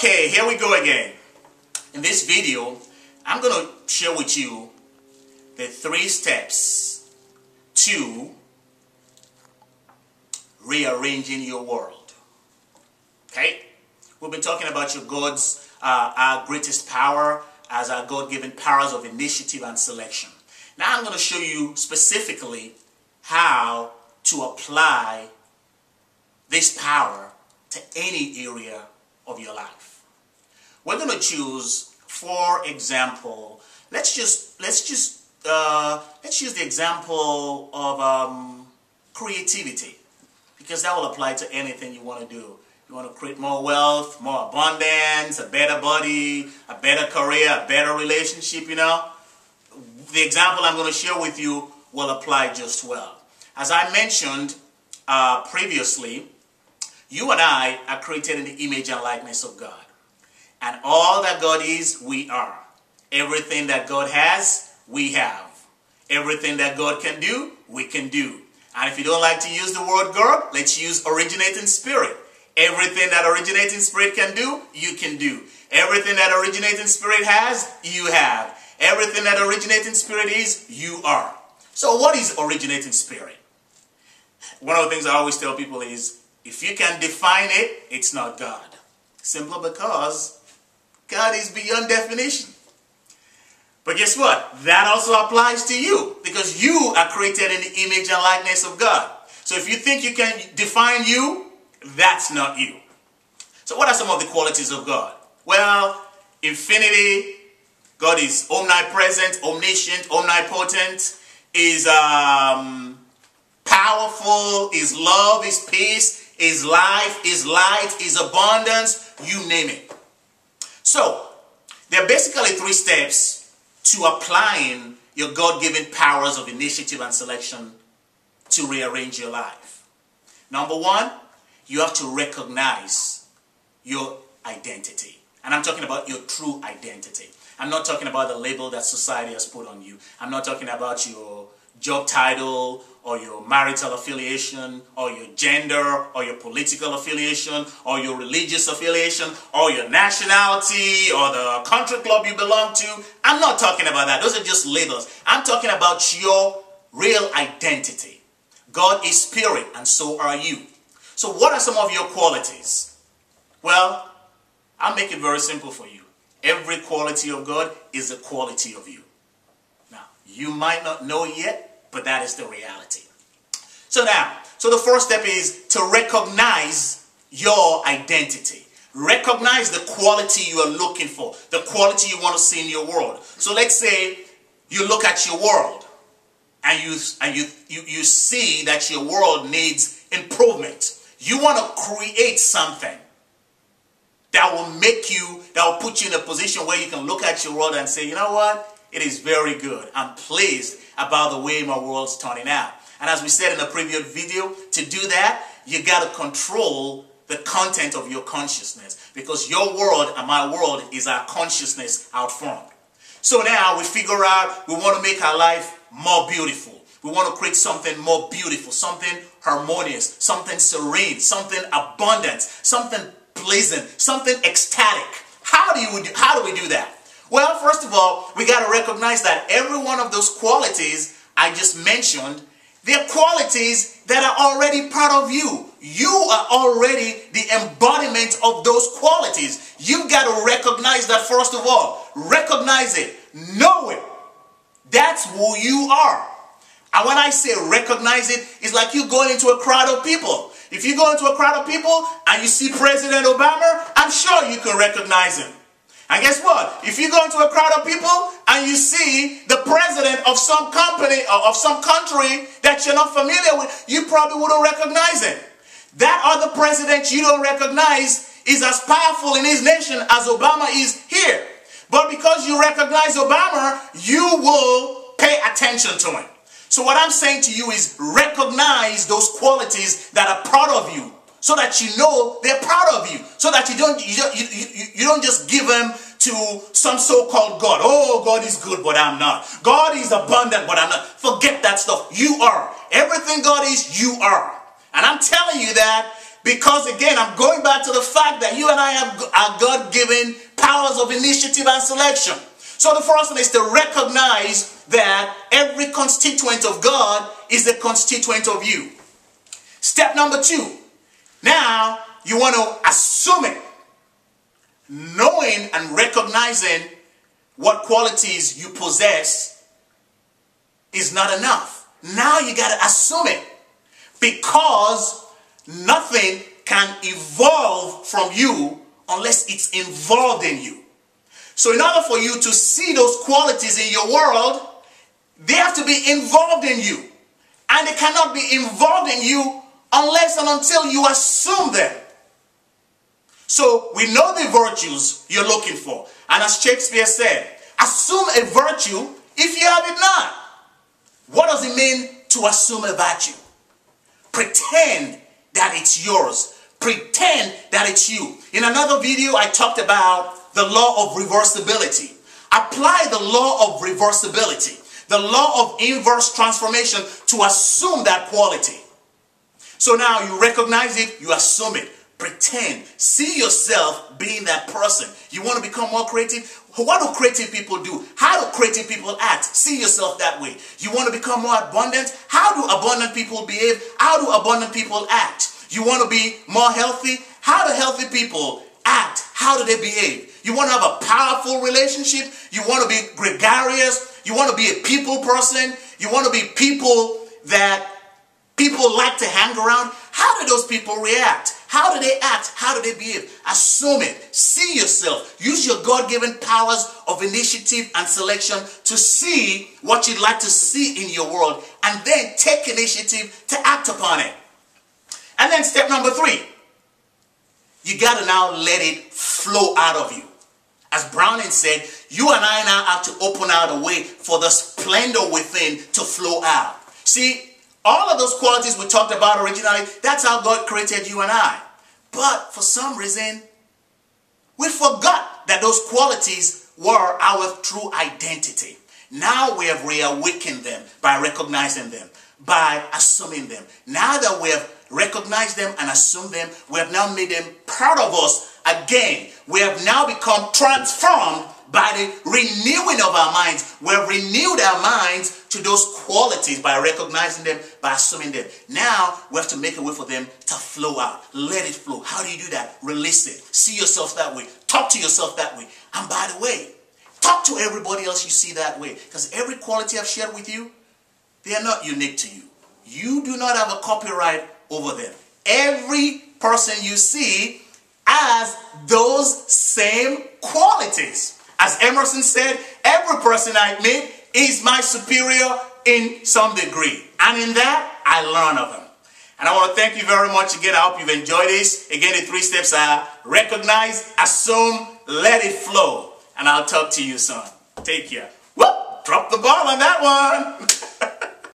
Okay, here we go again. In this video, I'm going to share with you the 3 steps to rearranging your world. Okay? We've been talking about your God's, our greatest power as our God-given powers of initiative and selection. Now I'm going to show you specifically how to apply this power to any area of your life. We're going to choose, for example, let's use the example of creativity, because that will apply to anything you want to do. You want to create more wealth, more abundance, a better body, a better career, a better relationship, you know. The example I'm going to share with you will apply just well. As I mentioned previously, you and I are created in the image and likeness of God. And all that God is, we are. Everything that God has, we have. Everything that God can do, we can do. And if you don't like to use the word God, let's use originating spirit. Everything that originating spirit can do, you can do. Everything that originating spirit has, you have. Everything that originating spirit is, you are. So what is originating spirit? One of the things I always tell people is, if you can define it, it's not God. Simply because God is beyond definition. But guess what? That also applies to you, because you are created in the image and likeness of God. So if you think you can define you, that's not you. So what are some of the qualities of God? Well, infinity. God is omnipresent, omniscient, omnipotent, is powerful, is love, is peace, is life, is light, is abundance, you name it. So, there are basically 3 steps to applying your God-given powers of initiative and selection to rearrange your life. Number 1, you have to recognize your identity. And I'm talking about your true identity. I'm not talking about the label that society has put on you. I'm not talking about your job title or your marital affiliation or your gender or your political affiliation or your religious affiliation or your nationality or the country club you belong to. I'm not talking about that. Those are just labels. I'm talking about your real identity. God is spirit, and so are you. So what are some of your qualities? Well, I'll make it very simple for you. Every quality of God is a quality of you. Now, you might not know it yet, but that is the reality. So the first step is to recognize your identity. Recognize the quality you are looking for, the quality you want to see in your world. So let's say you look at your world and you see that your world needs improvement. You want to create something that will put you in a position where you can look at your world and say, you know what? It is very good. I'm pleased about the way my world's turning out. And as we said in a previous video, to do that, you got to control the content of your consciousness, because your world and my world is our consciousness outformed. So now we figure out we want to make our life more beautiful. We want to create something more beautiful, something harmonious, something serene, something abundant, something pleasant, something ecstatic. How do we do that? Well, first of all, we got to recognize that every one of those qualities I just mentioned, they're qualities that are already part of you. You are already the embodiment of those qualities. You've got to recognize that first of all. Recognize it. Know it. That's who you are. And when I say recognize it, it's like you going into a crowd of people. If you go into a crowd of people and you see President Obama, I'm sure you can recognize him. And guess what? If you go into a crowd of people and you see the president of some company or of some country that you're not familiar with, you probably wouldn't recognize him. That other president you don't recognize is as powerful in his nation as Obama is here. But because you recognize Obama, you will pay attention to him. So what I'm saying to you is recognize those qualities that are part of you, so that you know they're part of you, so that you don't just give them to some so-called God. Oh, God is good, but I'm not. God is abundant, but I'm not. Forget that stuff. You are. Everything God is, you are. And I'm telling you that Because again, I'm going back to the fact that you and I have our God-given powers of initiative and selection. So the first one is to recognize that every constituent of God is a constituent of you. Step number 2. Now, you want to assume it. Knowing and recognizing what qualities you possess is not enough. Now you got to assume it. Because nothing can evolve from you unless it's involved in you. So in order for you to see those qualities in your world, they have to be involved in you. And they cannot be involved in you unless and until you assume them. So we know the virtues you're looking for. And as Shakespeare said, assume a virtue if you have it not. What does it mean to assume a virtue? Pretend that it's yours. Pretend that it's you. In another video, I talked about the law of reversibility. Apply the law of reversibility, the law of inverse transformation to assume that quality. So now you recognize it, you assume it. Pretend. See yourself being that person. You want to become more creative? What do creative people do? How do creative people act? See yourself that way. You want to become more abundant? How do abundant people behave? How do abundant people act? You want to be more healthy? How do healthy people act? How do they behave? You want to have a powerful relationship? You want to be gregarious? You want to be a people person? You want to be people that people like to hang around? How do those people react? How do they act? How do they behave? Assume it. See yourself. Use your God-given powers of initiative and selection to see what you'd like to see in your world, and then take initiative to act upon it. And then step number 3. You got to now let it flow out of you. As Browning said, you and I now have to open out a way for the splendor within to flow out. See, all of those qualities we talked about originally, that's how God created you and I. But for some reason, we forgot that those qualities were our true identity. Now we have reawakened them by recognizing them, by assuming them. Now that we have recognized them and assumed them, we have now made them part of us again. We have now become transformed by the renewing of our minds. We have renewed our minds to those qualities by recognizing them, by assuming them. Now we have to make a way for them to flow out. Let it flow. How do you do that? Release it. See yourself that way. Talk to yourself that way. And by the way, talk to everybody else you see that way. Because every quality I've shared with you, they are not unique to you. You do not have a copyright over them. Every person you see has those same qualities. As Emerson said, every person I meet is my superior in some degree. And in that, I learn of them. And I want to thank you very much again. I hope you've enjoyed this. Again, the 3 steps are recognize, assume, let it flow. And I'll talk to you soon. Take care. Whoop! Drop the ball on that one.